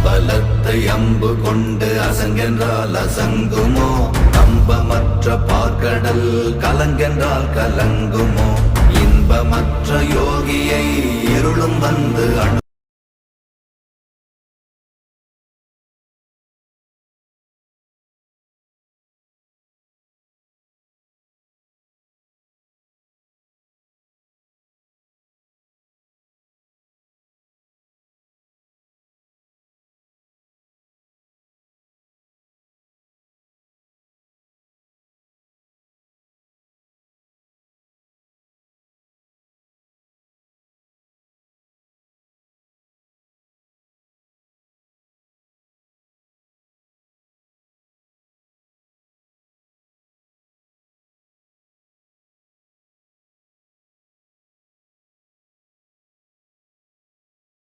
பலத்தை அம்பு கொண்டு அசங்கென்றால் அசங்குமோ? நம்பமற்ற பார்க்கடல் கலங்கென்றால் கலங்குமோ? இன்பமற்ற யோகியை இருளும் வந்து